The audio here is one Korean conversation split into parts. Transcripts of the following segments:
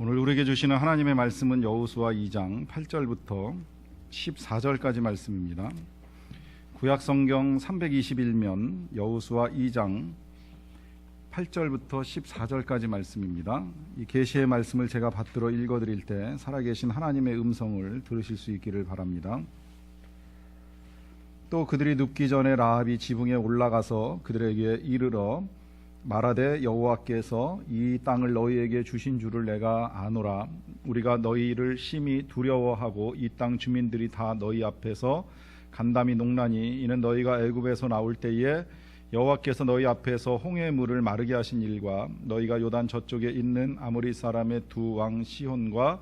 오늘 우리에게 주시는 하나님의 말씀은 여호수아 2장 8절부터 14절까지 말씀입니다. 구약 성경 321면 여호수아 2장 8절부터 14절까지 말씀입니다. 이 계시의 말씀을 제가 받들어 읽어드릴 때 살아계신 하나님의 음성을 들으실 수 있기를 바랍니다. 또 그들이 눕기 전에 라합이 지붕에 올라가서 그들에게 이르러 말하되 여호와께서 이 땅을 너희에게 주신 줄을 내가 아노라. 우리가 너희를 심히 두려워하고 이 땅 주민들이 다 너희 앞에서 간담이 녹나니 이는 너희가 애굽에서 나올 때에 여호와께서 너희 앞에서 홍해의 물을 마르게 하신 일과 너희가 요단 저쪽에 있는 아모리 사람의 두 왕 시혼과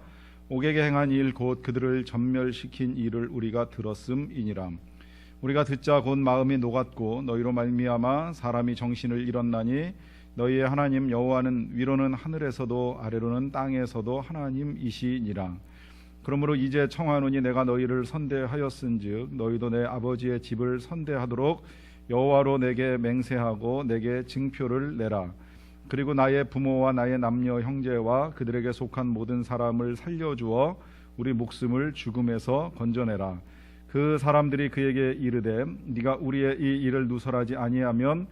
옥에게 행한 일 곧 그들을 전멸시킨 일을 우리가 들었음이니라. 우리가 듣자 곧 마음이 녹았고 너희로 말미암아 사람이 정신을 잃었나니 너희의 하나님 여호와는 위로는 하늘에서도 아래로는 땅에서도 하나님이시니라. 그러므로 이제 청하노니 내가 너희를 선대하였은즉 너희도 내 아버지의 집을 선대하도록 여호와로 내게 맹세하고 내게 증표를 내라. 그리고 나의 부모와 나의 남녀 형제와 그들에게 속한 모든 사람을 살려주어 우리 목숨을 죽음에서 건져내라. 그 사람들이 그에게 이르되 네가 우리의 이 일을 누설하지 아니하면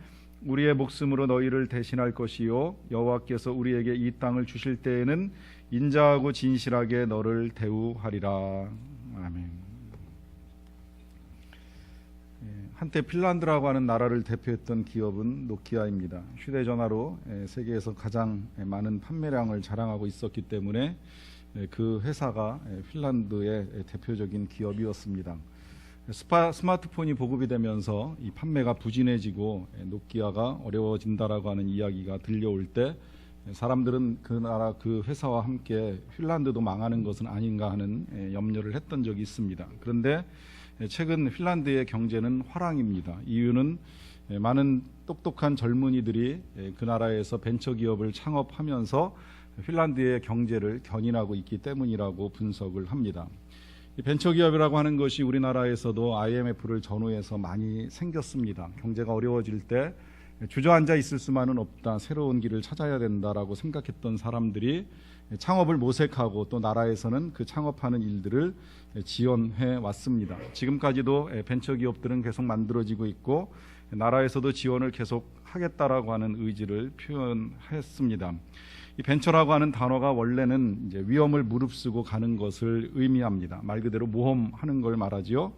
우리의 목숨으로 너희를 대신할 것이요 여호와께서 우리에게 이 땅을 주실 때에는 인자하고 진실하게 너를 대우하리라. 아멘. 한때 핀란드라고 하는 나라를 대표했던 기업은 노키아입니다. 휴대전화로 세계에서 가장 많은 판매량을 자랑하고 있었기 때문에 그 회사가 핀란드의 대표적인 기업이었습니다. 스마트폰이 보급이 되면서 이 판매가 부진해지고 노키아가 어려워진다라고 하는 이야기가 들려올 때 사람들은 그 나라 그 회사와 함께 핀란드도 망하는 것은 아닌가 하는 염려를 했던 적이 있습니다. 그런데 최근 핀란드의 경제는 화랑입니다. 이유는 많은 똑똑한 젊은이들이 그 나라에서 벤처기업을 창업하면서 핀란드의 경제를 견인하고 있기 때문이라고 분석을 합니다. 이 벤처기업이라고 하는 것이 우리나라에서도 IMF를 전후해서 많이 생겼습니다. 경제가 어려워질 때 주저앉아 있을 수만은 없다, 새로운 길을 찾아야 된다라고 생각했던 사람들이 창업을 모색하고 또 나라에서는 그 창업하는 일들을 지원해 왔습니다. 지금까지도 벤처기업들은 계속 만들어지고 있고 나라에서도 지원을 계속 하겠다라고 하는 의지를 표현했습니다. 이 벤처라고 하는 단어가 원래는 이제 위험을 무릅쓰고 가는 것을 의미합니다. 말 그대로 모험하는 걸 말하지요.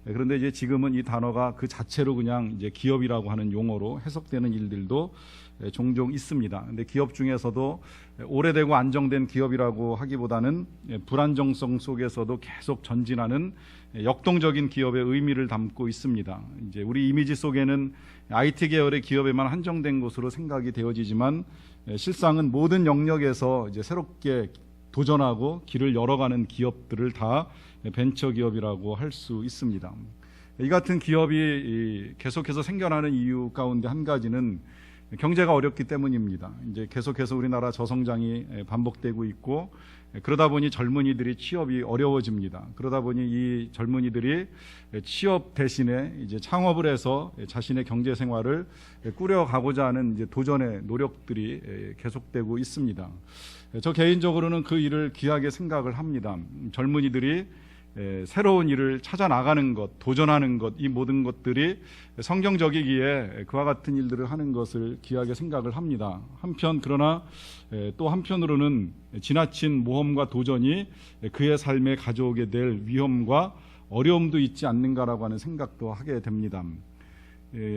그런데 이제 지금은 이 단어가 그 자체로 그냥 이제 기업이라고 하는 용어로 해석되는 일들도 종종 있습니다. 근데 기업 중에서도 오래되고 안정된 기업이라고 하기보다는 불안정성 속에서도 계속 전진하는 역동적인 기업의 의미를 담고 있습니다. 이제 우리 이미지 속에는 IT 계열의 기업에만 한정된 것으로 생각이 되어지지만 실상은 모든 영역에서 이제 새롭게 도전하고 길을 열어가는 기업들을 다 벤처 기업이라고 할 수 있습니다. 이 같은 기업이 계속해서 생겨나는 이유 가운데 한 가지는 경제가 어렵기 때문입니다. 이제 계속해서 우리나라 저성장이 반복되고 있고 그러다 보니 젊은이들이 취업이 어려워집니다. 그러다 보니 이 젊은이들이 취업 대신에 이제 창업을 해서 자신의 경제 생활을 꾸려가고자 하는 이제 도전의 노력들이 계속되고 있습니다. 저 개인적으로는 그 일을 귀하게 생각을 합니다. 젊은이들이 새로운 일을 찾아 나가는 것, 도전하는 것, 이 모든 것들이 성경적이기에 그와 같은 일들을 하는 것을 귀하게 생각을 합니다. 그러나 또 한편으로는 지나친 모험과 도전이 그의 삶에 가져오게 될 위험과 어려움도 있지 않는가라고 하는 생각도 하게 됩니다.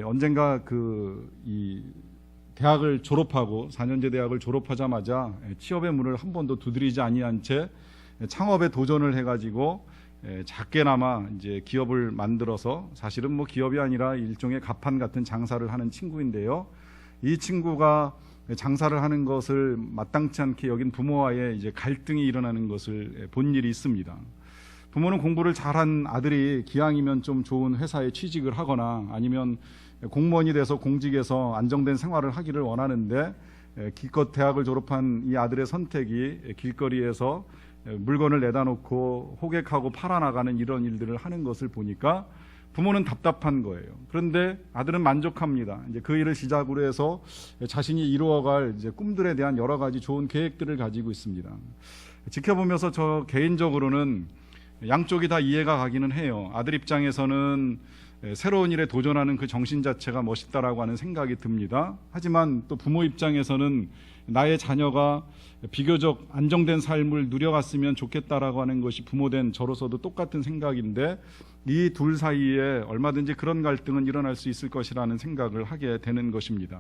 언젠가 이 대학을 졸업하고 4년제 대학을 졸업하자마자 취업의 문을 한 번도 두드리지 아니한 채 창업에 도전을 해가지고 작게나마 이제 기업을 만들어서 사실은 뭐 기업이 아니라 일종의 가판 같은 장사를 하는 친구인데요. 이 친구가 장사를 하는 것을 마땅치 않게 여긴 부모와의 이제 갈등이 일어나는 것을 본 일이 있습니다. 부모는 공부를 잘한 아들이 기왕이면 좀 좋은 회사에 취직을 하거나 아니면 공무원이 돼서 공직에서 안정된 생활을 하기를 원하는데 기껏 대학을 졸업한 이 아들의 선택이 길거리에서 물건을 내다 놓고 호객하고 팔아나가는 이런 일들을 하는 것을 보니까 부모는 답답한 거예요. 그런데 아들은 만족합니다. 이제 그 일을 시작으로 해서 자신이 이루어갈 이제 꿈들에 대한 여러 가지 좋은 계획들을 가지고 있습니다. 지켜보면서 저 개인적으로는 양쪽이 다 이해가 가기는 해요. 아들 입장에서는 새로운 일에 도전하는 그 정신 자체가 멋있다라고 하는 생각이 듭니다. 하지만 또 부모 입장에서는 나의 자녀가 비교적 안정된 삶을 누려갔으면 좋겠다라고 하는 것이 부모된 저로서도 똑같은 생각인데, 이 둘 사이에 얼마든지 그런 갈등은 일어날 수 있을 것이라는 생각을 하게 되는 것입니다.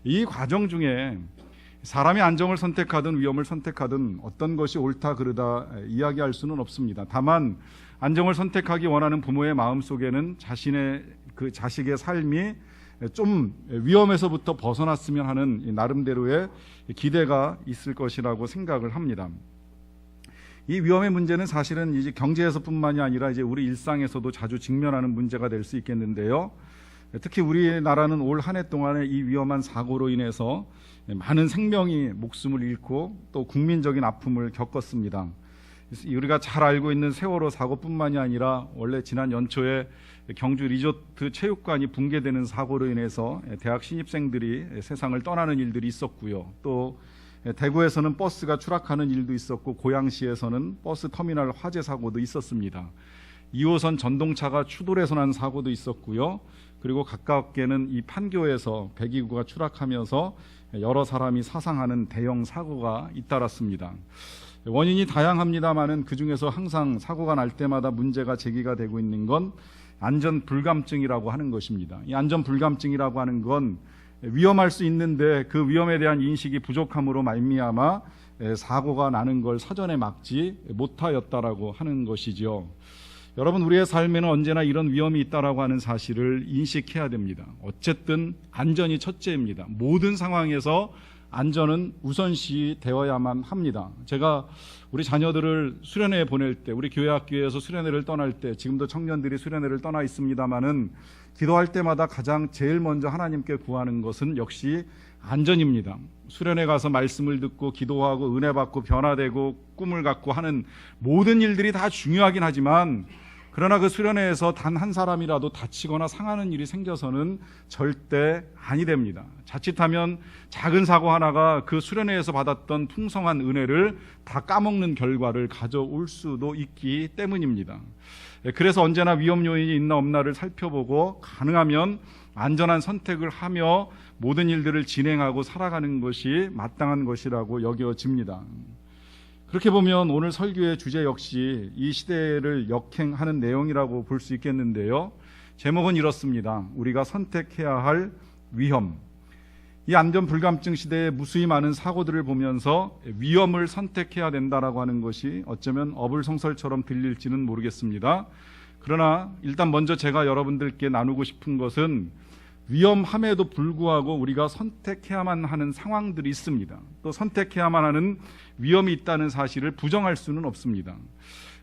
이 과정 중에 사람이 안정을 선택하든 위험을 선택하든 어떤 것이 옳다 그르다 이야기할 수는 없습니다. 다만 안정을 선택하기 원하는 부모의 마음속에는 자신의 그 자식의 삶이 좀 위험에서부터 벗어났으면 하는 나름대로의 기대가 있을 것이라고 생각을 합니다. 이 위험의 문제는 사실은 이제 경제에서뿐만이 아니라 이제 우리 일상에서도 자주 직면하는 문제가 될 수 있겠는데요. 특히 우리나라는 올 한 해 동안에 이 위험한 사고로 인해서 많은 생명이 목숨을 잃고 또 국민적인 아픔을 겪었습니다. 우리가 잘 알고 있는 세월호 사고뿐만이 아니라 원래 지난 연초에 경주 리조트 체육관이 붕괴되는 사고로 인해서 대학 신입생들이 세상을 떠나는 일들이 있었고요. 또 대구에서는 버스가 추락하는 일도 있었고, 고양시에서는 버스 터미널 화재 사고도 있었습니다. 2호선 전동차가 추돌해서 난 사고도 있었고요. 그리고 가깝게는 이 판교에서 배기구가 추락하면서 여러 사람이 사상하는 대형 사고가 잇따랐습니다. 원인이 다양합니다만은 그중에서 항상 사고가 날 때마다 문제가 제기가 되고 있는 건 안전 불감증이라고 하는 것입니다. 이 안전 불감증이라고 하는 건 위험할 수 있는데 그 위험에 대한 인식이 부족함으로 말미암아 사고가 나는 걸 사전에 막지 못하였다라고 하는 것이죠. 여러분, 우리의 삶에는 언제나 이런 위험이 있다라고 하는 사실을 인식해야 됩니다. 어쨌든 안전이 첫째입니다. 모든 상황에서 안전은 우선시 되어야만 합니다. 제가 우리 자녀들을 수련회에 보낼 때, 우리 교회 학교에서 수련회를 떠날 때, 지금도 청년들이 수련회를 떠나 있습니다마는 기도할 때마다 가장 제일 먼저 하나님께 구하는 것은 역시 안전입니다. 수련회 가서 말씀을 듣고 기도하고 은혜 받고 변화되고 꿈을 갖고 하는 모든 일들이 다 중요하긴 하지만, 그러나 그 수련회에서 단 한 사람이라도 다치거나 상하는 일이 생겨서는 절대 아니 됩니다. 자칫하면 작은 사고 하나가 그 수련회에서 받았던 풍성한 은혜를 다 까먹는 결과를 가져올 수도 있기 때문입니다. 그래서 언제나 위험 요인이 있나 없나를 살펴보고 가능하면 안전한 선택을 하며 모든 일들을 진행하고 살아가는 것이 마땅한 것이라고 여겨집니다. 그렇게 보면 오늘 설교의 주제 역시 이 시대를 역행하는 내용이라고 볼 수 있겠는데요. 제목은 이렇습니다. 우리가 선택해야 할 위험. 이 안전 불감증 시대에 무수히 많은 사고들을 보면서 위험을 선택해야 된다라고 하는 것이 어쩌면 어불성설처럼 들릴지는 모르겠습니다. 그러나 일단 먼저 제가 여러분들께 나누고 싶은 것은 위험함에도 불구하고 우리가 선택해야만 하는 상황들이 있습니다. 또 선택해야만 하는 위험이 있다는 사실을 부정할 수는 없습니다.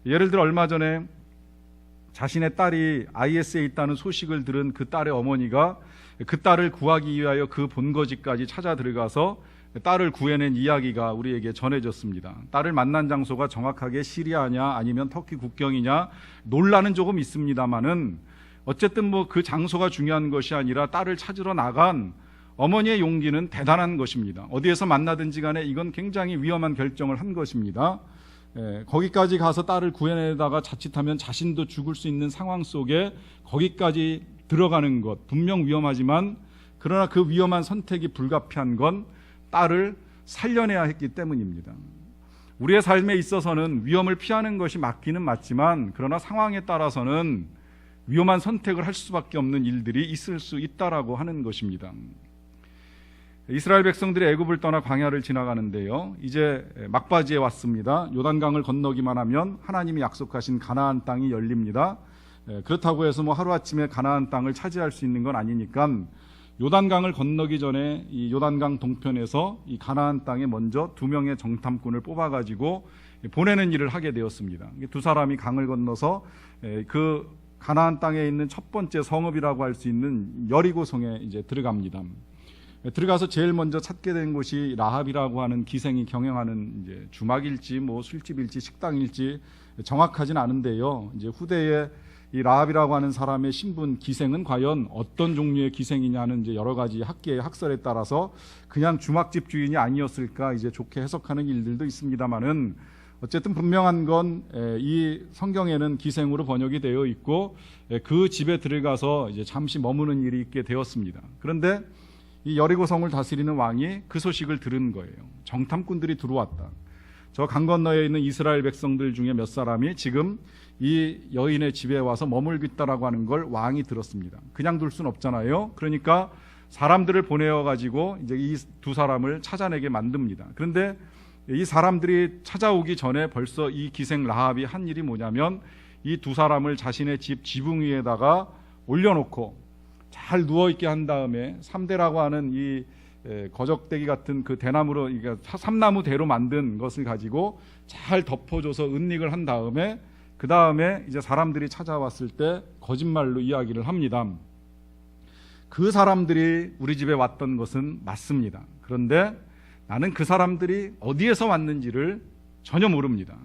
예를 들어 얼마 전에 자신의 딸이 IS에 있다는 소식을 들은 그 딸의 어머니가 그 딸을 구하기 위하여 그 본거지까지 찾아 들어가서 딸을 구해낸 이야기가 우리에게 전해졌습니다. 딸을 만난 장소가 정확하게 시리아냐 아니면 터키 국경이냐 논란은 조금 있습니다만은 어쨌든 그 장소가 중요한 것이 아니라 딸을 찾으러 나간 어머니의 용기는 대단한 것입니다. 어디에서 만나든지 간에 이건 굉장히 위험한 결정을 한 것입니다. 거기까지 가서 딸을 구해내다가 자칫하면 자신도 죽을 수 있는 상황 속에 거기까지 들어가는 것 분명 위험하지만, 그러나 그 위험한 선택이 불가피한 건 딸을 살려내야 했기 때문입니다. 우리의 삶에 있어서는 위험을 피하는 것이 맞기는 맞지만, 그러나 상황에 따라서는 위험한 선택을 할 수밖에 없는 일들이 있을 수 있다라고 하는 것입니다. 이스라엘 백성들이 애굽을 떠나 광야를 지나가는데요, 이제 막바지에 왔습니다. 요단강을 건너기만 하면 하나님이 약속하신 가나안 땅이 열립니다. 그렇다고 해서 하루아침에 가나안 땅을 차지할 수 있는 건 아니니까 요단강을 건너기 전에 이 요단강 동편에서 이 가나안 땅에 먼저 2명의 정탐꾼을 뽑아가지고 보내는 일을 하게 되었습니다. 두 사람이 강을 건너서 그 가나안 땅에 있는 첫 번째 성읍이라고 할 수 있는 여리고성에 이제 들어갑니다. 들어가서 제일 먼저 찾게 된 곳이 라합이라고 하는 기생이 경영하는 이제 주막일지 술집일지 식당일지 정확하진 않은데요. 이제 후대에 이 라합이라고 하는 사람의 신분 기생은 과연 어떤 종류의 기생이냐는 이제 여러 가지 학계의 학설에 따라서 그냥 주막집 주인이 아니었을까 이제 좋게 해석하는 일들도 있습니다만은 어쨌든 분명한 건 이 성경에는 기생으로 번역이 되어 있고 그 집에 들어가서 이제 잠시 머무는 일이 있게 되었습니다. 그런데 이 여리고성을 다스리는 왕이 그 소식을 들은 거예요. 정탐꾼들이 들어왔다. 저 강 건너에 있는 이스라엘 백성들 중에 몇 사람이 지금 이 여인의 집에 와서 머물고 있다라고 하는 걸 왕이 들었습니다. 그냥 둘 수는 없잖아요. 그러니까 사람들을 보내어 가지고 이제 이 두 사람을 찾아내게 만듭니다. 그런데 이 사람들이 찾아오기 전에 벌써 이 기생 라합이 한 일이 뭐냐면 이 두 사람을 자신의 집 지붕 위에다가 올려놓고 잘 누워있게 한 다음에 삼대라고 하는 이 거적대기 같은 그 대나무로, 그러니까 삼나무 대로 만든 것을 가지고 잘 덮어줘서 은닉을 한 다음에 그 다음에 이제 사람들이 찾아왔을 때 거짓말로 이야기를 합니다. 그 사람들이 우리 집에 왔던 것은 맞습니다. 그런데 나는 그 사람들이 어디에서 왔는지를 전혀 모릅니다.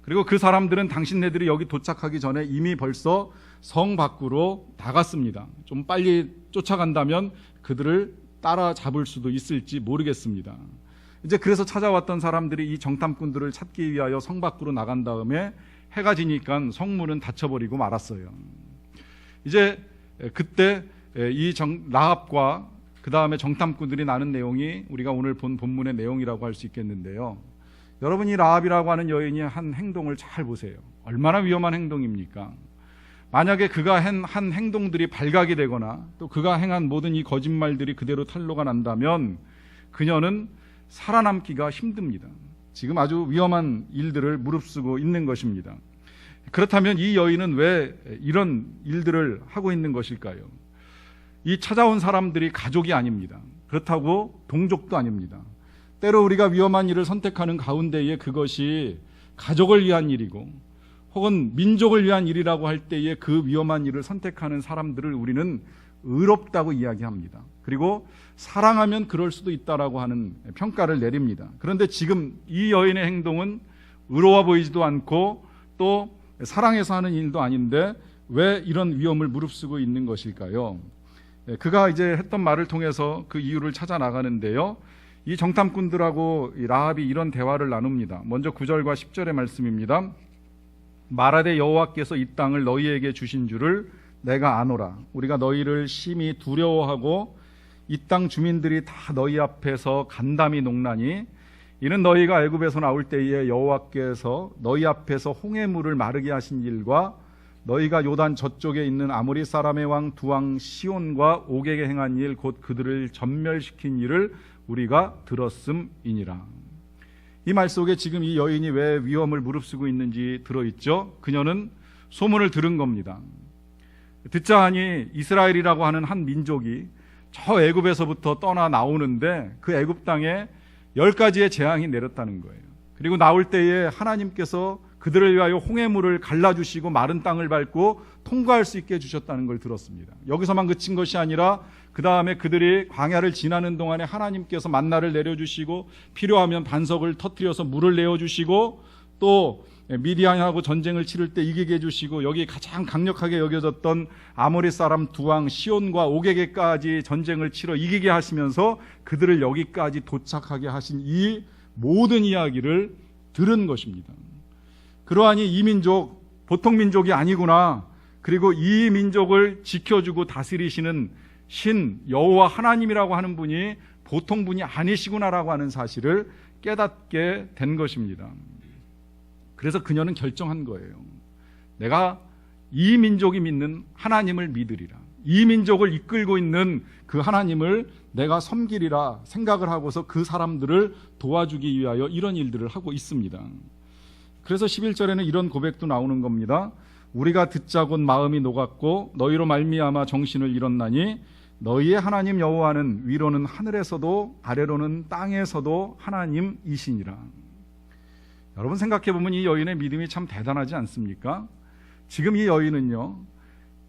그리고 그 사람들은 당신네들이 여기 도착하기 전에 이미 벌써 성 밖으로 나갔습니다. 좀 빨리 쫓아간다면 그들을 따라잡을 수도 있을지 모르겠습니다. 이제 그래서 찾아왔던 사람들이 이 정탐꾼들을 찾기 위하여 성 밖으로 나간 다음에 해가 지니까 성문은 닫혀버리고 말았어요. 이제 그때 이 라합과 그 다음에 정탐꾼들이 나눈 내용이 우리가 오늘 본 본문의 내용이라고 할 수 있겠는데요. 여러분, 이 라합이라고 하는 여인이 한 행동을 잘 보세요. 얼마나 위험한 행동입니까? 만약에 그가 한 행동들이 발각이 되거나 또 그가 행한 모든 이 거짓말들이 그대로 탄로가 난다면 그녀는 살아남기가 힘듭니다. 지금 아주 위험한 일들을 무릅쓰고 있는 것입니다. 그렇다면 이 여인은 왜 이런 일들을 하고 있는 것일까요? 이 찾아온 사람들이 가족이 아닙니다. 그렇다고 동족도 아닙니다. 때로 우리가 위험한 일을 선택하는 가운데에 그것이 가족을 위한 일이고 혹은 민족을 위한 일이라고 할 때에 그 위험한 일을 선택하는 사람들을 우리는 의롭다고 이야기합니다. 그리고 사랑하면 그럴 수도 있다라고 하는 평가를 내립니다. 그런데 지금 이 여인의 행동은 의로워 보이지도 않고 또 사랑해서 하는 일도 아닌데 왜 이런 위험을 무릅쓰고 있는 것일까요? 그가 이제 했던 말을 통해서 그 이유를 찾아 나가는데요. 이 정탐꾼들하고 이 라합이 이런 대화를 나눕니다. 먼저 9절과 10절의 말씀입니다. 말하되 여호와께서 이 땅을 너희에게 주신 줄을 내가 아노라. 우리가 너희를 심히 두려워하고 이 땅 주민들이 다 너희 앞에서 간담이 녹나니 이는 너희가 애굽에서 나올 때에 여호와께서 너희 앞에서 홍해물을 마르게 하신 일과 너희가 요단 저쪽에 있는 아모리 사람의 왕 두 왕 시온과 옥에게 행한 일 곧 그들을 전멸시킨 일을 우리가 들었음이니라. 이 말 속에 지금 이 여인이 왜 위험을 무릅쓰고 있는지 들어있죠. 그녀는 소문을 들은 겁니다. 듣자 하니 이스라엘이라고 하는 한 민족이 저 애굽에서부터 떠나 나오는데 그 애굽 땅에 10가지의 재앙이 내렸다는 거예요. 그리고 나올 때에 하나님께서 그들을 위하여 홍해물을 갈라주시고 마른 땅을 밟고 통과할 수 있게 해주셨다는 걸 들었습니다. 여기서만 그친 것이 아니라 그 다음에 그들이 광야를 지나는 동안에 하나님께서 만나를 내려주시고 필요하면 반석을 터뜨려서 물을 내어주시고 또 미디안하고 전쟁을 치를 때 이기게 해주시고 여기 가장 강력하게 여겨졌던 아모리 사람 두 왕 시온과 옥에게까지 전쟁을 치러 이기게 하시면서 그들을 여기까지 도착하게 하신 이 모든 이야기를 들은 것입니다. 그러하니 이 민족 보통 민족이 아니구나. 그리고 이 민족을 지켜주고 다스리시는 신 여호와 하나님이라고 하는 분이 보통 분이 아니시구나라고 하는 사실을 깨닫게 된 것입니다. 그래서 그녀는 결정한 거예요. 내가 이 민족이 믿는 하나님을 믿으리라. 이 민족을 이끌고 있는 그 하나님을 내가 섬기리라 생각을 하고서 그 사람들을 도와주기 위하여 이런 일들을 하고 있습니다. 그래서 11절에는 이런 고백도 나오는 겁니다. 우리가 듣자 곧 마음이 녹았고 너희로 말미암아 정신을 잃었나니 너희의 하나님 여호와는 위로는 하늘에서도 아래로는 땅에서도 하나님이시니라. 여러분 생각해보면 이 여인의 믿음이 참 대단하지 않습니까? 지금 이 여인은요,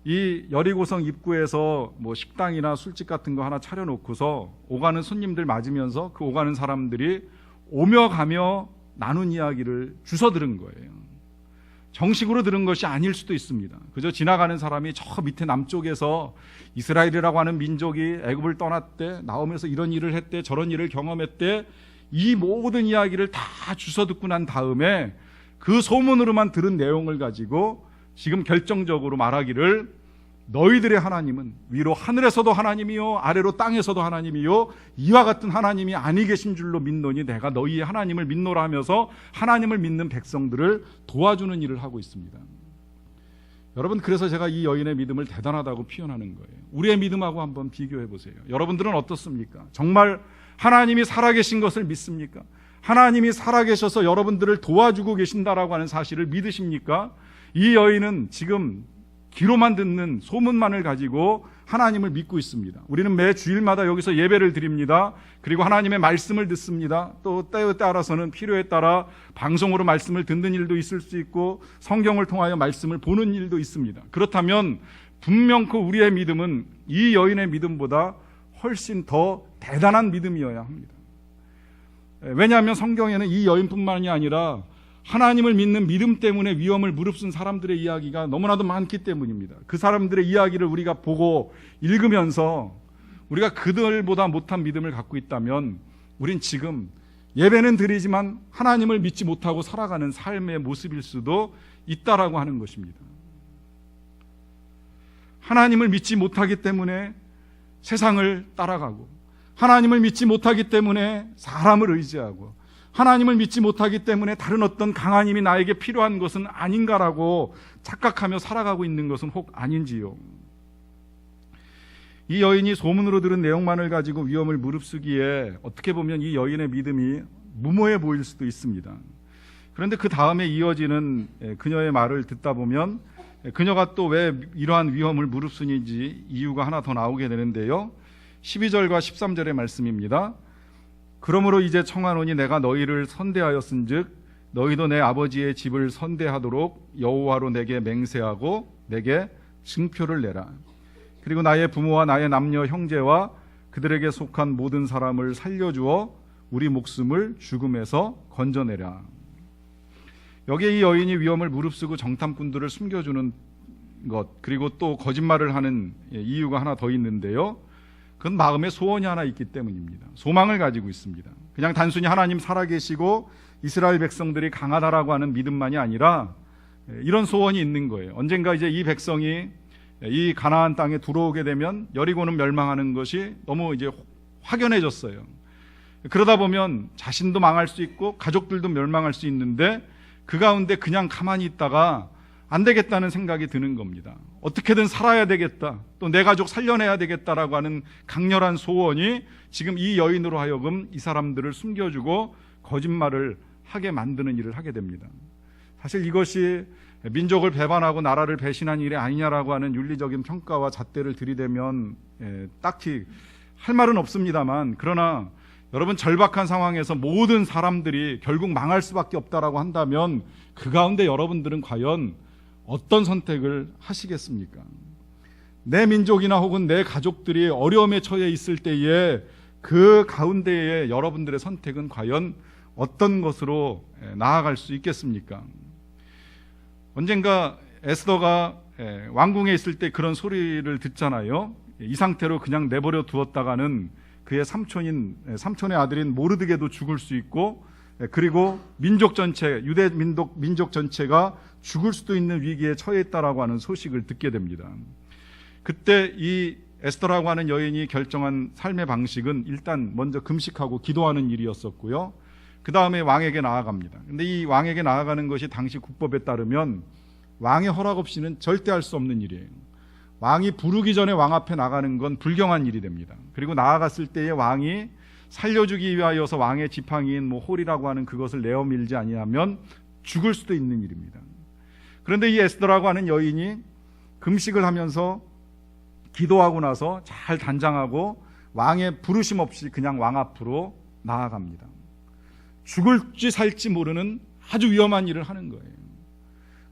이 여리고성 입구에서 뭐 식당이나 술집 같은 거 하나 차려놓고서 오가는 손님들 맞으면서 그 오가는 사람들이 오며 가며 나눈 이야기를 주워 들은 거예요. 정식으로 들은 것이 아닐 수도 있습니다. 그저 지나가는 사람이 저 밑에 남쪽에서 이스라엘이라고 하는 민족이 애굽을 떠났대, 나오면서 이런 일을 했대, 저런 일을 경험했대, 이 모든 이야기를 다 주워 듣고 난 다음에 그 소문으로만 들은 내용을 가지고 지금 결정적으로 말하기를 너희들의 하나님은 위로 하늘에서도 하나님이요 아래로 땅에서도 하나님이요 이와 같은 하나님이 아니 계신 줄로 믿노니 내가 너희의 하나님을 믿노라 하면서 하나님을 믿는 백성들을 도와주는 일을 하고 있습니다. 여러분, 그래서 제가 이 여인의 믿음을 대단하다고 표현하는 거예요. 우리의 믿음하고 한번 비교해 보세요. 여러분들은 어떻습니까? 정말 하나님이 살아계신 것을 믿습니까? 하나님이 살아계셔서 여러분들을 도와주고 계신다라고 하는 사실을 믿으십니까? 이 여인은 지금 귀로만 듣는 소문만을 가지고 하나님을 믿고 있습니다. 우리는 매 주일마다 여기서 예배를 드립니다. 그리고 하나님의 말씀을 듣습니다. 또 때에 따라서는 필요에 따라 방송으로 말씀을 듣는 일도 있을 수 있고 성경을 통하여 말씀을 보는 일도 있습니다. 그렇다면 분명코 우리의 믿음은 이 여인의 믿음보다 훨씬 더 대단한 믿음이어야 합니다. 왜냐하면 성경에는 이 여인뿐만이 아니라 하나님을 믿는 믿음 때문에 위험을 무릅쓴 사람들의 이야기가 너무나도 많기 때문입니다. 그 사람들의 이야기를 우리가 보고 읽으면서 우리가 그들보다 못한 믿음을 갖고 있다면 우린 지금 예배는 드리지만 하나님을 믿지 못하고 살아가는 삶의 모습일 수도 있다라고 하는 것입니다. 하나님을 믿지 못하기 때문에 세상을 따라가고, 하나님을 믿지 못하기 때문에 사람을 의지하고, 하나님을 믿지 못하기 때문에 다른 어떤 강한 힘이 나에게 필요한 것은 아닌가라고 착각하며 살아가고 있는 것은 혹 아닌지요. 이 여인이 소문으로 들은 내용만을 가지고 위험을 무릅쓰기에 어떻게 보면 이 여인의 믿음이 무모해 보일 수도 있습니다. 그런데 그 다음에 이어지는 그녀의 말을 듣다 보면 그녀가 또 왜 이러한 위험을 무릅쓰는지 이유가 하나 더 나오게 되는데요. 12절과 13절의 말씀입니다. 그러므로 이제 청하노니 내가 너희를 선대하였은즉 너희도 내 아버지의 집을 선대하도록 여호와로 내게 맹세하고 내게 증표를 내라. 그리고 나의 부모와 나의 남녀 형제와 그들에게 속한 모든 사람을 살려주어 우리 목숨을 죽음에서 건져내라. 여기에 이 여인이 위험을 무릅쓰고 정탐꾼들을 숨겨주는 것, 그리고 또 거짓말을 하는 이유가 하나 더 있는데요. 그건 마음에 소원이 하나 있기 때문입니다. 소망을 가지고 있습니다. 그냥 단순히 하나님 살아계시고 이스라엘 백성들이 강하다라고 하는 믿음만이 아니라 이런 소원이 있는 거예요. 언젠가 이제 이 백성이 이 가나안 땅에 들어오게 되면 여리고는 멸망하는 것이 너무 이제 확연해졌어요. 그러다 보면 자신도 망할 수 있고 가족들도 멸망할 수 있는데 그 가운데 그냥 가만히 있다가 안 되겠다는 생각이 드는 겁니다. 어떻게든 살아야 되겠다, 또 내 가족 살려내야 되겠다라고 하는 강렬한 소원이 지금 이 여인으로 하여금 이 사람들을 숨겨주고 거짓말을 하게 만드는 일을 하게 됩니다. 사실 이것이 민족을 배반하고 나라를 배신한 일이 아니냐라고 하는 윤리적인 평가와 잣대를 들이대면 딱히 할 말은 없습니다만, 그러나 여러분, 절박한 상황에서 모든 사람들이 결국 망할 수밖에 없다라고 한다면 그 가운데 여러분들은 과연 어떤 선택을 하시겠습니까? 내 민족이나 혹은 내 가족들이 어려움에 처해 있을 때에 그 가운데에 여러분들의 선택은 과연 어떤 것으로 나아갈 수 있겠습니까? 언젠가 에스더가 왕궁에 있을 때 그런 소리를 듣잖아요. 이 상태로 그냥 내버려 두었다가는 그의 삼촌의 아들인 모르드게도 죽을 수 있고, 그리고 민족 전체, 유대 민족 전체가 죽을 수도 있는 위기에 처해 있다라고 하는 소식을 듣게 됩니다. 그때 이 에스더라고 하는 여인이 결정한 삶의 방식은 일단 먼저 금식하고 기도하는 일이었었고요. 그 다음에 왕에게 나아갑니다. 근데 이 왕에게 나아가는 것이 당시 국법에 따르면 왕의 허락 없이는 절대 할 수 없는 일이에요. 왕이 부르기 전에 왕 앞에 나가는 건 불경한 일이 됩니다. 그리고 나아갔을 때에 왕이 살려주기 위하여서 왕의 지팡이인 홀이라고 하는 그것을 내어 밀지 아니하면 죽을 수도 있는 일입니다. 그런데 이 에스더라고 하는 여인이 금식을 하면서 기도하고 나서 잘 단장하고 왕의 부르심 없이 그냥 왕 앞으로 나아갑니다. 죽을지 살지 모르는 아주 위험한 일을 하는 거예요.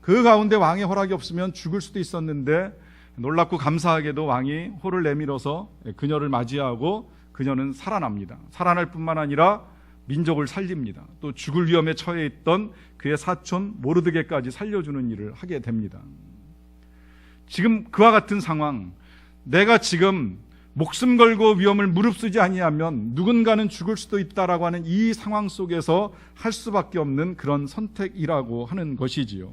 그 가운데 왕의 허락이 없으면 죽을 수도 있었는데 놀랍고 감사하게도 왕이 홀을 내밀어서 그녀를 맞이하고 그녀는 살아납니다. 살아날 뿐만 아니라 민족을 살립니다. 또 죽을 위험에 처해 있던 그의 사촌 모르드게까지 살려주는 일을 하게 됩니다. 지금 그와 같은 상황, 내가 지금 목숨 걸고 위험을 무릅쓰지 아니하면 누군가는 죽을 수도 있다라고 하는 이 상황 속에서 할 수밖에 없는 그런 선택이라고 하는 것이지요.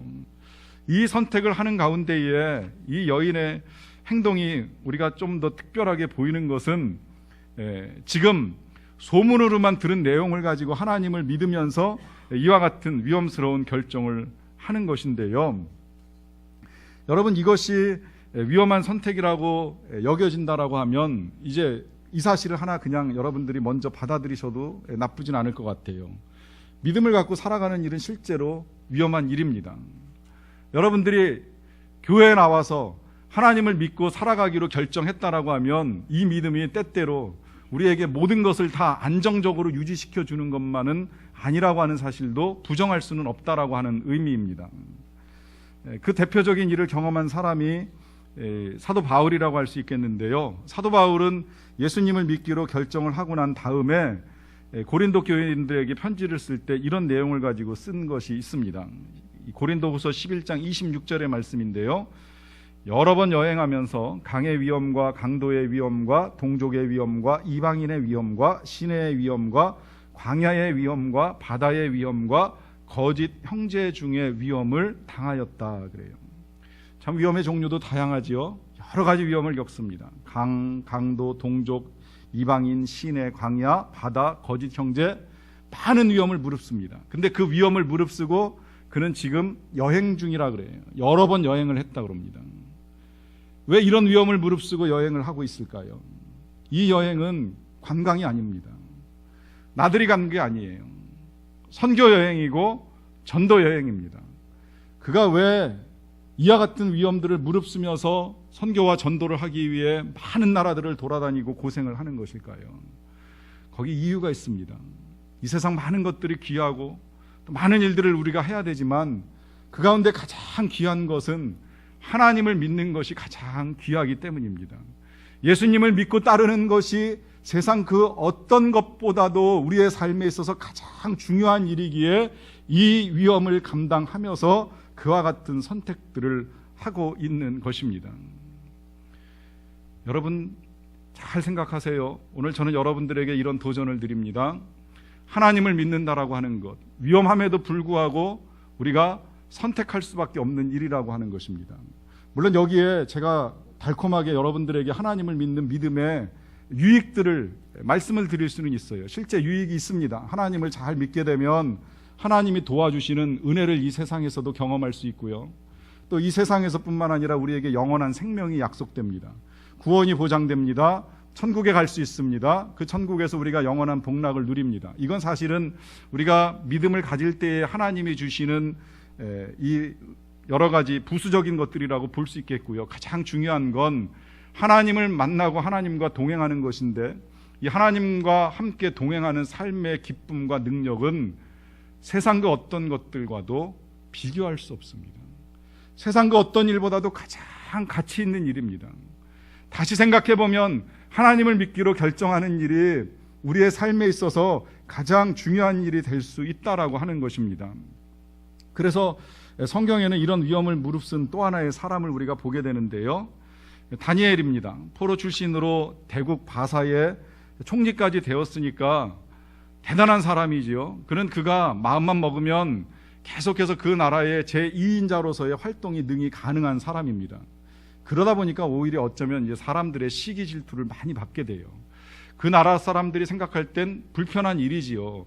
이 선택을 하는 가운데에 이 여인의 행동이 우리가 좀 더 특별하게 보이는 것은 지금 소문으로만 들은 내용을 가지고 하나님을 믿으면서 이와 같은 위험스러운 결정을 하는 것인데요. 여러분, 이것이 위험한 선택이라고 여겨진다라고 하면 이제 이 사실을 하나 그냥 여러분들이 먼저 받아들이셔도 나쁘진 않을 것 같아요. 믿음을 갖고 살아가는 일은 실제로 위험한 일입니다. 여러분들이 교회에 나와서 하나님을 믿고 살아가기로 결정했다라고 하면 이 믿음이 때때로 우리에게 모든 것을 다 안정적으로 유지시켜 주는 것만은 아니라고 하는 사실도 부정할 수는 없다라고 하는 의미입니다. 그 대표적인 일을 경험한 사람이 사도 바울이라고 할 수 있겠는데요. 사도 바울은 예수님을 믿기로 결정을 하고 난 다음에 고린도 교인들에게 편지를 쓸 때 이런 내용을 가지고 쓴 것이 있습니다. 고린도후서 11장 26절의 말씀인데요. 여러 번 여행하면서 강의 위험과 강도의 위험과 동족의 위험과 이방인의 위험과 시내의 위험과 광야의 위험과 바다의 위험과 거짓 형제 중의 위험을 당하였다 그래요. 참 위험의 종류도 다양하지요. 여러 가지 위험을 겪습니다. 강도, 동족, 이방인, 시내, 광야, 바다, 거짓 형제, 많은 위험을 무릅씁니다. 근데 그 위험을 무릅쓰고 그는 지금 여행 중이라 그래요. 여러 번 여행을 했다 그럽니다. 왜 이런 위험을 무릅쓰고 여행을 하고 있을까요? 이 여행은 관광이 아닙니다. 나들이 간 게 아니에요. 선교 여행이고 전도 여행입니다. 그가 왜 이와 같은 위험들을 무릅쓰면서 선교와 전도를 하기 위해 많은 나라들을 돌아다니고 고생을 하는 것일까요? 거기 이유가 있습니다. 이 세상 많은 것들이 귀하고 또 많은 일들을 우리가 해야 되지만 그 가운데 가장 귀한 것은 하나님을 믿는 것이 가장 귀하기 때문입니다. 예수님을 믿고 따르는 것이 세상 그 어떤 것보다도 우리의 삶에 있어서 가장 중요한 일이기에 이 위험을 감당하면서 그와 같은 선택들을 하고 있는 것입니다. 여러분 잘 생각하세요. 오늘 저는 여러분들에게 이런 도전을 드립니다. 하나님을 믿는다라고 하는 것, 위험함에도 불구하고 우리가 선택할 수밖에 없는 일이라고 하는 것입니다. 물론 여기에 제가 달콤하게 여러분들에게 하나님을 믿는 믿음의 유익들을 말씀을 드릴 수는 있어요. 실제 유익이 있습니다. 하나님을 잘 믿게 되면 하나님이 도와주시는 은혜를 이 세상에서도 경험할 수 있고요. 또 이 세상에서뿐만 아니라 우리에게 영원한 생명이 약속됩니다. 구원이 보장됩니다. 천국에 갈 수 있습니다. 그 천국에서 우리가 영원한 복락을 누립니다. 이건 사실은 우리가 믿음을 가질 때에 하나님이 주시는 이 여러 가지 부수적인 것들이라고 볼 수 있겠고요. 가장 중요한 건 하나님을 만나고 하나님과 동행하는 것인데 이 하나님과 함께 동행하는 삶의 기쁨과 능력은 세상 그 어떤 것들과도 비교할 수 없습니다. 세상 그 어떤 일보다도 가장 가치 있는 일입니다. 다시 생각해 보면 하나님을 믿기로 결정하는 일이 우리의 삶에 있어서 가장 중요한 일이 될 수 있다라고 하는 것입니다. 그래서 성경에는 이런 위험을 무릅쓴 또 하나의 사람을 우리가 보게 되는데요. 다니엘입니다. 포로 출신으로 대국 바사의 총리까지 되었으니까 대단한 사람이지요. 그가 마음만 먹으면 계속해서 그 나라의 제2인자로서의 활동이 능히 가능한 사람입니다. 그러다 보니까 오히려 어쩌면 이제 사람들의 시기 질투를 많이 받게 돼요. 그 나라 사람들이 생각할 땐 불편한 일이지요.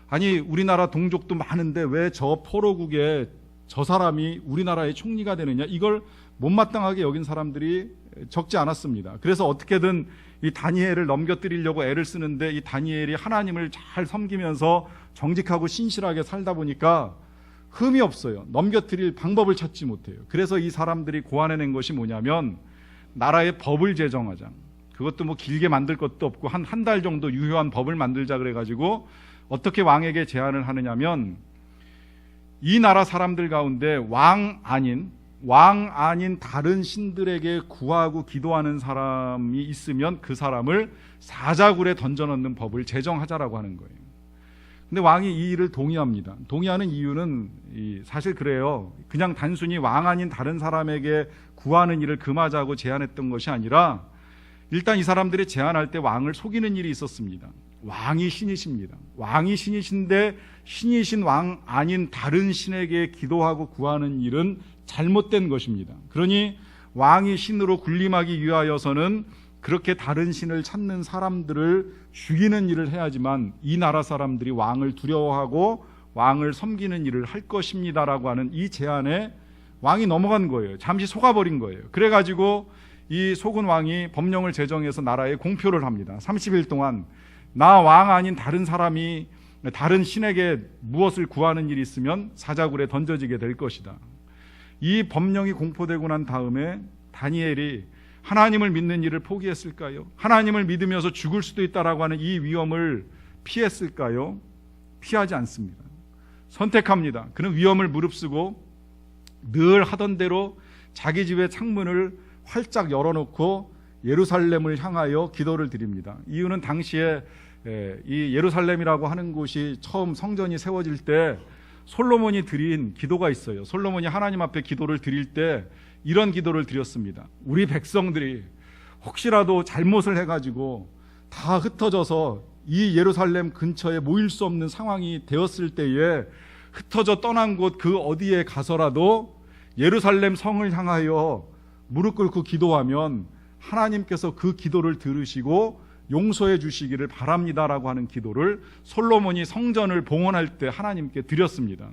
아니 우리나라 동족도 많은데 왜 저 포로국에 저 사람이 우리나라의 총리가 되느냐, 이걸 못마땅하게 여긴 사람들이 적지 않았습니다. 그래서 어떻게든 이 다니엘을 넘겨뜨리려고 애를 쓰는데 이 다니엘이 하나님을 잘 섬기면서 정직하고 신실하게 살다 보니까 흠이 없어요. 넘겨뜨릴 방법을 찾지 못해요. 그래서 이 사람들이 고안해낸 것이 뭐냐면 나라의 법을 제정하자. 그것도 뭐 길게 만들 것도 없고 한 달 정도 유효한 법을 만들자 그래가지고 어떻게 왕에게 제안을 하느냐면 이 나라 사람들 가운데 왕 아닌 다른 신들에게 구하고 기도하는 사람이 있으면 그 사람을 사자굴에 던져넣는 법을 제정하자라고 하는 거예요. 근데 왕이 이 일을 동의합니다. 동의하는 이유는 사실 그래요. 그냥 단순히 왕 아닌 다른 사람에게 구하는 일을 금하자고 제안했던 것이 아니라 일단 이 사람들이 제안할 때 왕을 속이는 일이 있었습니다. 왕이 신이십니다. 왕이 신이신데 신이신 왕 아닌 다른 신에게 기도하고 구하는 일은 잘못된 것입니다. 그러니 왕이 신으로 군림하기 위하여서는 그렇게 다른 신을 찾는 사람들을 죽이는 일을 해야지만 이 나라 사람들이 왕을 두려워하고 왕을 섬기는 일을 할 것입니다라고 하는 이 제안에 왕이 넘어간 거예요. 잠시 속아버린 거예요. 그래가지고 이 속은 왕이 법령을 제정해서 나라에 공표를 합니다. 30일 동안 나 왕 아닌 다른 사람이 다른 신에게 무엇을 구하는 일이 있으면 사자굴에 던져지게 될 것이다. 이 법령이 공포되고 난 다음에 다니엘이 하나님을 믿는 일을 포기했을까요? 하나님을 믿으면서 죽을 수도 있다라고 하는 이 위험을 피했을까요? 피하지 않습니다. 선택합니다. 그는 위험을 무릅쓰고 늘 하던 대로 자기 집의 창문을 활짝 열어놓고 예루살렘을 향하여 기도를 드립니다. 이유는 당시에 이 예루살렘이라고 하는 곳이 처음 성전이 세워질 때 솔로몬이 드린 기도가 있어요. 솔로몬이 하나님 앞에 기도를 드릴 때 이런 기도를 드렸습니다. 우리 백성들이 혹시라도 잘못을 해가지고 다 흩어져서 이 예루살렘 근처에 모일 수 없는 상황이 되었을 때에 흩어져 떠난 곳 그 어디에 가서라도 예루살렘 성을 향하여 무릎 꿇고 기도하면 하나님께서 그 기도를 들으시고 용서해 주시기를 바랍니다라고 하는 기도를 솔로몬이 성전을 봉헌할 때 하나님께 드렸습니다.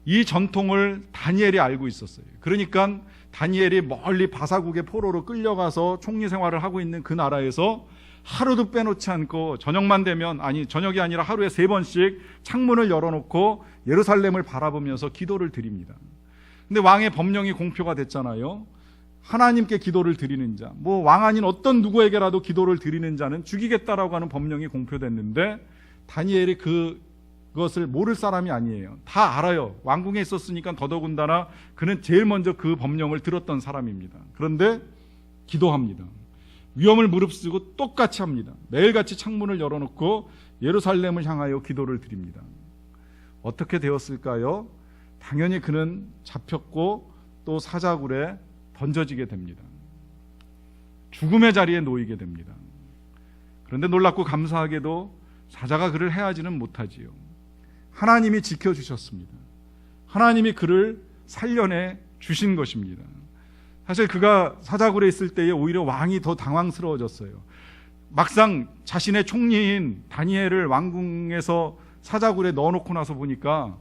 이 전통을 다니엘이 알고 있었어요. 그러니까 다니엘이 멀리 바사국의 포로로 끌려가서 총리 생활을 하고 있는 그 나라에서 하루도 빼놓지 않고 저녁만 되면, 저녁이 아니라 하루에 3번씩 창문을 열어놓고 예루살렘을 바라보면서 기도를 드립니다. 근데 왕의 법령이 공표가 됐잖아요. 하나님께 기도를 드리는 자, 왕 아닌 어떤 누구에게라도 기도를 드리는 자는 죽이겠다라고 하는 법령이 공표됐는데 다니엘이 그것을 모를 사람이 아니에요. 다 알아요. 왕궁에 있었으니까 더더군다나 그는 제일 먼저 그 법령을 들었던 사람입니다. 그런데 기도합니다. 위험을 무릅쓰고 똑같이 합니다. 매일같이 창문을 열어놓고 예루살렘을 향하여 기도를 드립니다. 어떻게 되었을까요? 당연히 그는 잡혔고 또 사자굴에 던져지게 됩니다. 죽음의 자리에 놓이게 됩니다. 그런데 놀랍고 감사하게도 사자가 그를 해하지는 못하지요. 하나님이 지켜주셨습니다. 하나님이 그를 살려내 주신 것입니다. 사실 그가 사자굴에 있을 때에 오히려 왕이 더 당황스러워졌어요. 막상 자신의 총리인 다니엘을 왕궁에서 사자굴에 넣어놓고 나서 보니까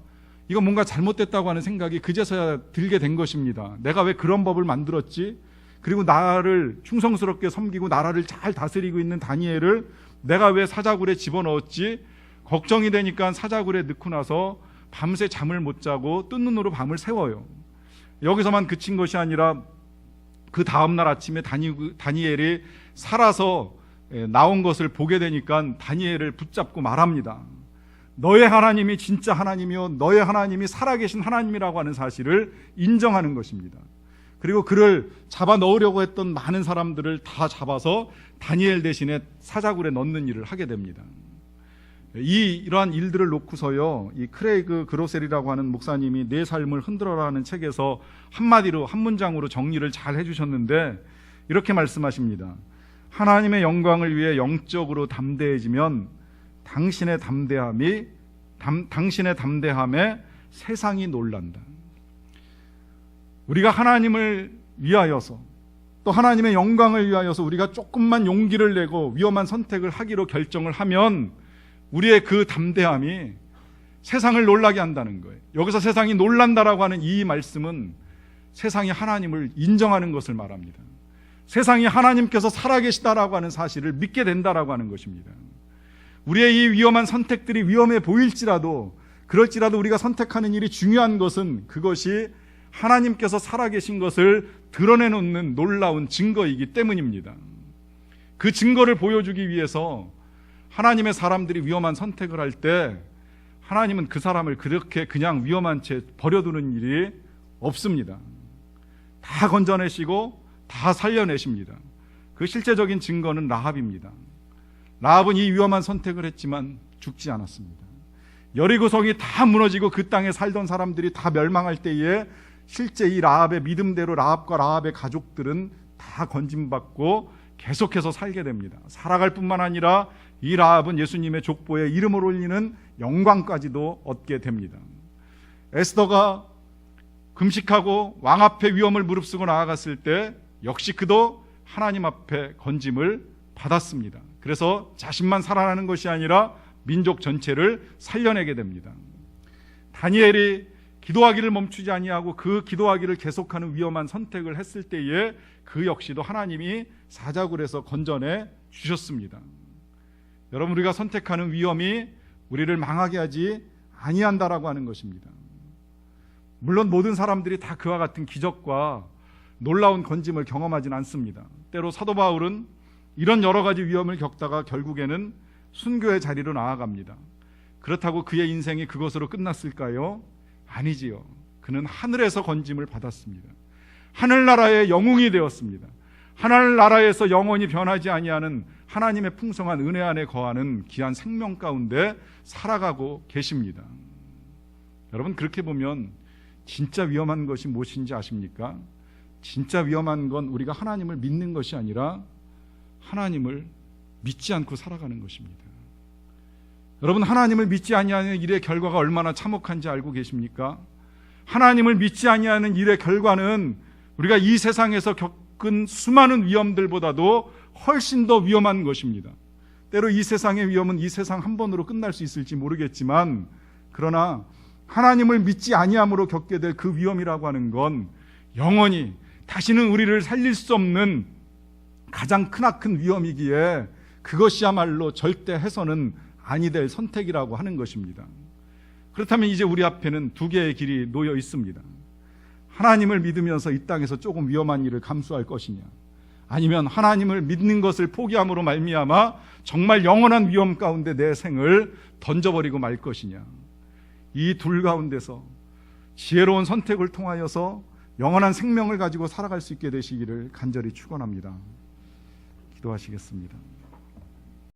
이거 뭔가 잘못됐다고 하는 생각이 그제서야 들게 된 것입니다. 내가 왜 그런 법을 만들었지? 그리고 나를 충성스럽게 섬기고 나라를 잘 다스리고 있는 다니엘을 내가 왜 사자굴에 집어넣었지? 걱정이 되니까 사자굴에 넣고 나서 밤새 잠을 못 자고 뜬 눈으로 밤을 새워요. 여기서만 그친 것이 아니라 그 다음날 아침에 다니엘이 살아서 나온 것을 보게 되니까 다니엘을 붙잡고 말합니다. 너의 하나님이 진짜 하나님이요 너의 하나님이 살아계신 하나님이라고 하는 사실을 인정하는 것입니다. 그리고 그를 잡아 넣으려고 했던 많은 사람들을 다 잡아서 다니엘 대신에 사자굴에 넣는 일을 하게 됩니다. 이러한 일들을 놓고서요, 이 크레이그 그로셀이라고 하는 목사님이 내 삶을 흔들어라는 책에서 한마디로 한 문장으로 정리를 잘 해주셨는데 이렇게 말씀하십니다. 하나님의 영광을 위해 영적으로 담대해지면 당신의 담대함에 세상이 놀란다. 우리가 하나님을 위하여서 또 하나님의 영광을 위하여서 우리가 조금만 용기를 내고 위험한 선택을 하기로 결정을 하면 우리의 그 담대함이 세상을 놀라게 한다는 거예요. 여기서 세상이 놀란다라고 하는 이 말씀은 세상이 하나님을 인정하는 것을 말합니다. 세상이 하나님께서 살아계시다라고 하는 사실을 믿게 된다라고 하는 것입니다. 우리의 이 위험한 선택들이 위험해 보일지라도 그럴지라도 우리가 선택하는 일이 중요한 것은 그것이 하나님께서 살아계신 것을 드러내놓는 놀라운 증거이기 때문입니다. 그 증거를 보여주기 위해서 하나님의 사람들이 위험한 선택을 할 때 하나님은 그 사람을 그렇게 그냥 위험한 채 버려두는 일이 없습니다. 다 건져내시고 다 살려내십니다. 그 실제적인 증거는 라합입니다. 라합은 이 위험한 선택을 했지만 죽지 않았습니다. 여리고성이 다 무너지고 그 땅에 살던 사람들이 다 멸망할 때에 실제 이 라합의 믿음대로 라합과 라합의 가족들은 다 건짐받고 계속해서 살게 됩니다. 살아갈 뿐만 아니라 이 라합은 예수님의 족보에 이름을 올리는 영광까지도 얻게 됩니다. 에스더가 금식하고 왕 앞에 위험을 무릅쓰고 나아갔을 때 역시 그도 하나님 앞에 건짐을 받았습니다. 그래서 자신만 살아나는 것이 아니라 민족 전체를 살려내게 됩니다. 다니엘이 기도하기를 멈추지 아니하고 그 기도하기를 계속하는 위험한 선택을 했을 때에 그 역시도 하나님이 사자굴에서 건져내 주셨습니다. 여러분, 우리가 선택하는 위험이 우리를 망하게 하지 아니한다라고 하는 것입니다. 물론 모든 사람들이 다 그와 같은 기적과 놀라운 건짐을 경험하지는 않습니다. 때로 사도 바울은 이런 여러 가지 위험을 겪다가 결국에는 순교의 자리로 나아갑니다. 그렇다고 그의 인생이 그것으로 끝났을까요? 아니지요. 그는 하늘에서 건짐을 받았습니다. 하늘나라의 영웅이 되었습니다. 하늘나라에서 영원히 변하지 아니하는 하나님의 풍성한 은혜 안에 거하는 귀한 생명 가운데 살아가고 계십니다. 여러분, 그렇게 보면 진짜 위험한 것이 무엇인지 아십니까? 진짜 위험한 건 우리가 하나님을 믿는 것이 아니라 하나님을 믿지 않고 살아가는 것입니다. 여러분, 하나님을 믿지 아니하는 일의 결과가 얼마나 참혹한지 알고 계십니까? 하나님을 믿지 아니하는 일의 결과는 우리가 이 세상에서 겪은 수많은 위험들보다도 훨씬 더 위험한 것입니다. 때로 이 세상의 위험은 이 세상 한 번으로 끝날 수 있을지 모르겠지만, 그러나 하나님을 믿지 아니함으로 겪게 될 그 위험이라고 하는 건 영원히 다시는 우리를 살릴 수 없는 가장 크나큰 위험이기에 그것이야말로 절대 해서는 아니 될 선택이라고 하는 것입니다. 그렇다면 이제 우리 앞에는 두 개의 길이 놓여 있습니다. 하나님을 믿으면서 이 땅에서 조금 위험한 일을 감수할 것이냐, 아니면 하나님을 믿는 것을 포기함으로 말미암아 정말 영원한 위험 가운데 내 생을 던져버리고 말 것이냐. 이 둘 가운데서 지혜로운 선택을 통하여서 영원한 생명을 가지고 살아갈 수 있게 되시기를 간절히 축원합니다. 기도하시겠습니다.